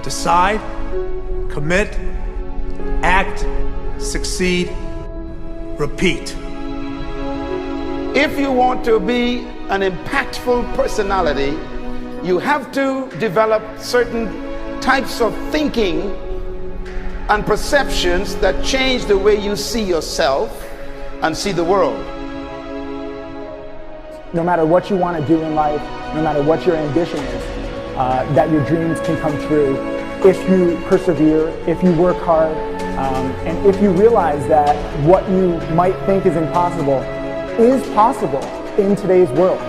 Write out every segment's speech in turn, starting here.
Decide, commit, act, succeed, repeat. If you want to be an impactful personality, you have to develop certain types of thinking and perceptions that change the way you see yourself and see the world. No matter what you want to do in life, no matter what your ambition is, that your dreams can come true if you persevere, if you work hard, and if you realize that what you might think is impossible is possible in today's world.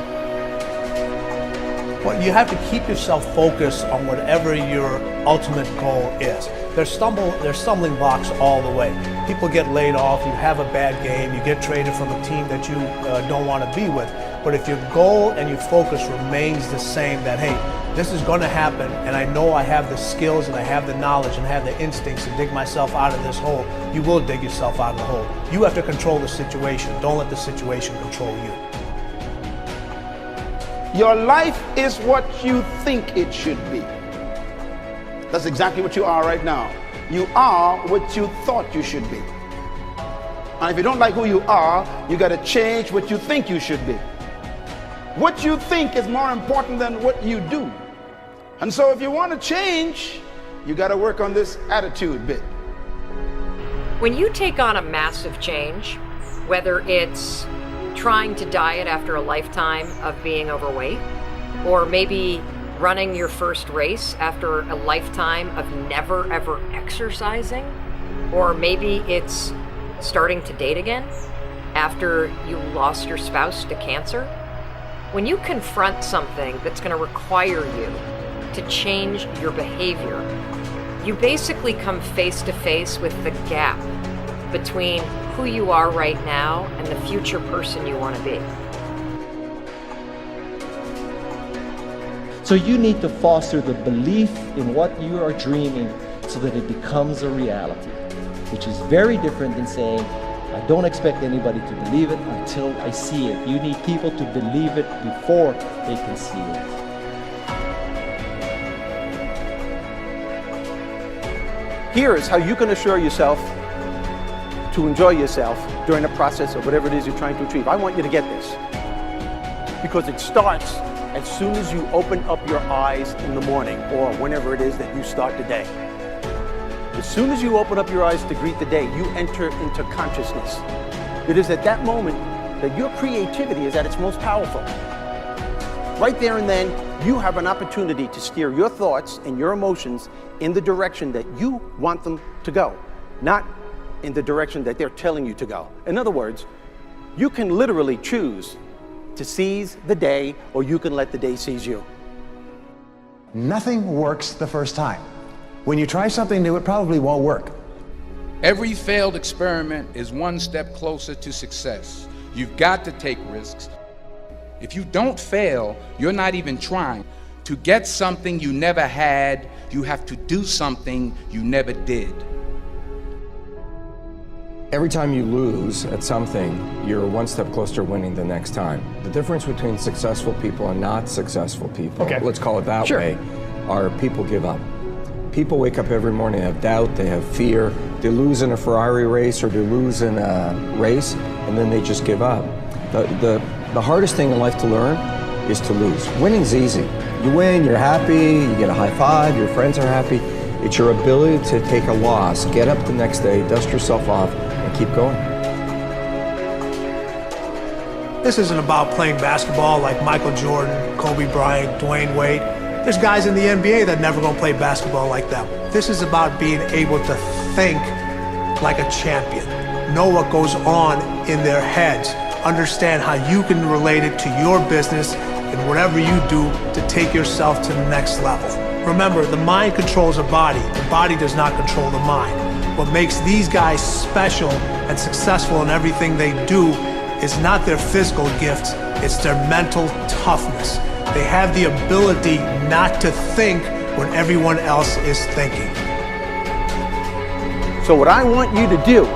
Well, you have to keep yourself focused on whatever your ultimate goal is. There's stumbling blocks all the way. People get laid off, you have a bad game, you get traded from a team that you don't want to be with. But if your goal and your focus remains the same, that hey, this is going to happen, and I know I have the skills and I have the knowledge and I have the instincts to dig myself out of this hole, you will dig yourself out of the hole. You have to control the situation. Don't let the situation control you. Your life is what you think it should be. That's exactly what you are right now. You are what you thought you should be. And if you don't like who you are, you got to change what you think you should be. What you think is more important than what you do. And so if you want to change, you got to work on this attitude bit. When you take on a massive change, whether it's trying to diet after a lifetime of being overweight, or maybe running your first race after a lifetime of never ever exercising, or maybe it's starting to date again after you lost your spouse to cancer. When you confront something that's going to require you to change your behavior, you basically come face to face with the gap between who you are right now and the future person you want to be. So you need to foster the belief in what you are dreaming so that it becomes a reality, which is very different than saying, I don't expect anybody to believe it until I see it. You need people to believe it before they can see it. Here is how you can assure yourself to enjoy yourself during the process of whatever it is you're trying to achieve. I want you to get this, because it starts as soon as you open up your eyes in the morning or whenever it is that you start the day. As soon as you open up your eyes to greet the day, you enter into consciousness. It is at that moment that your creativity is at its most powerful. Right there and then, you have an opportunity to steer your thoughts and your emotions in the direction that you want them to go, not in the direction that they're telling you to go. In other words, you can literally choose to seize the day, or you can let the day seize you. Nothing works the first time. When you try something new, it probably won't work. Every failed experiment is one step closer to success. You've got to take risks. If you don't fail, you're not even trying. To get something you never had, you have to do something you never did. Every time you lose at something, you're one step closer to winning the next time. The difference between successful people and not successful people, let's call it that way, are people give up. People wake up every morning, they have doubt, they have fear, they lose in a Ferrari race or they lose in a race, and then they just give up. The hardest thing in life to learn is to lose. Winning's easy. You win, you're happy, you get a high five, your friends are happy. It's your ability to take a loss, get up the next day, dust yourself off, and keep going. This isn't about playing basketball like Michael Jordan, Kobe Bryant, Dwayne Wade. There's guys in the NBA that never gonna play basketball like them. This is about being able to think like a champion, know what goes on in their heads, understand how you can relate it to your business and whatever you do to take yourself to the next level. Remember, the mind controls the body does not control the mind. What makes these guys special and successful in everything they do is not their physical gifts, it's their mental toughness. They have the ability not to think when everyone else is thinking. So what I want you to do,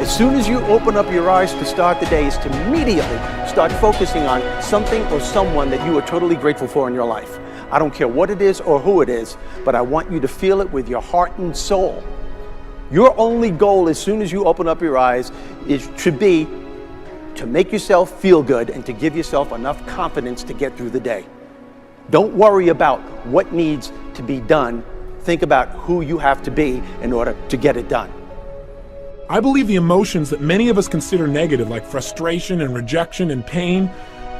as soon as you open up your eyes to start the day, is to immediately start focusing on something or someone that you are totally grateful for in your life. I don't care what it is or who it is, but I want you to feel it with your heart and soul. Your only goal as soon as you open up your eyes should be to make yourself feel good and to give yourself enough confidence to get through the day. Don't worry about what needs to be done. Think about who you have to be in order to get it done. I believe the emotions that many of us consider negative, like frustration and rejection and pain,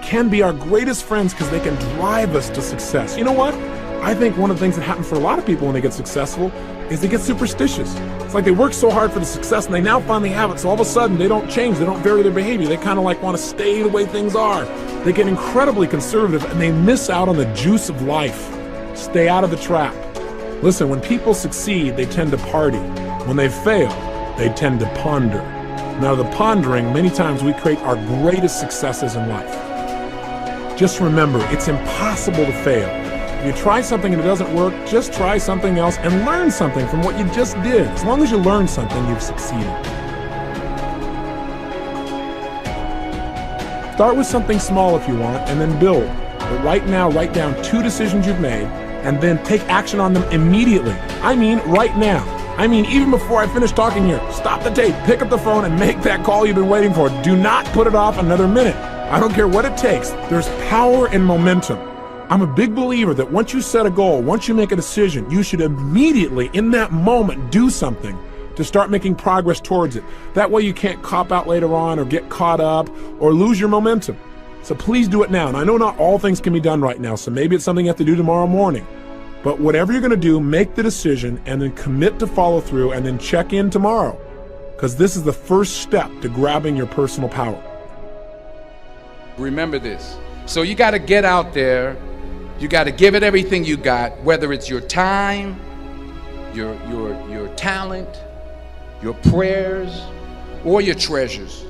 can be our greatest friends because they can drive us to success. You know what? I think one of the things that happens for a lot of people when they get successful is they get superstitious. It's like they work so hard for the success and they now finally have it, so all of a sudden they don't change, they don't vary their behavior, they kind of like want to stay the way things are. They get incredibly conservative and they miss out on the juice of life. Stay out of the trap. Listen, when people succeed, they tend to party. When they fail, they tend to ponder. Now, the pondering, many times we create our greatest successes in life. Just remember, it's impossible to fail. If you try something and it doesn't work, just try something else and learn something from what you just did. As long as you learn something, you've succeeded. Start with something small if you want, and then build. But right now, write down 2 decisions you've made, and then take action on them immediately. I mean, right now. I mean, even before I finish talking here, stop the tape, pick up the phone, and make that call you've been waiting for. Do not put it off another minute. I don't care what it takes. There's power in momentum. I'm a big believer that once you set a goal, once you make a decision, you should immediately, in that moment, do something to start making progress towards it. That way you can't cop out later on or get caught up or lose your momentum. So please do it now. And I know not all things can be done right now, so maybe it's something you have to do tomorrow morning. But whatever you're going to do, make the decision and then commit to follow through and then check in tomorrow. Because this is the first step to grabbing your personal power. Remember this. So you got to get out there. You got to give it everything you got, whether it's your time, your talent, your prayers, or your treasures.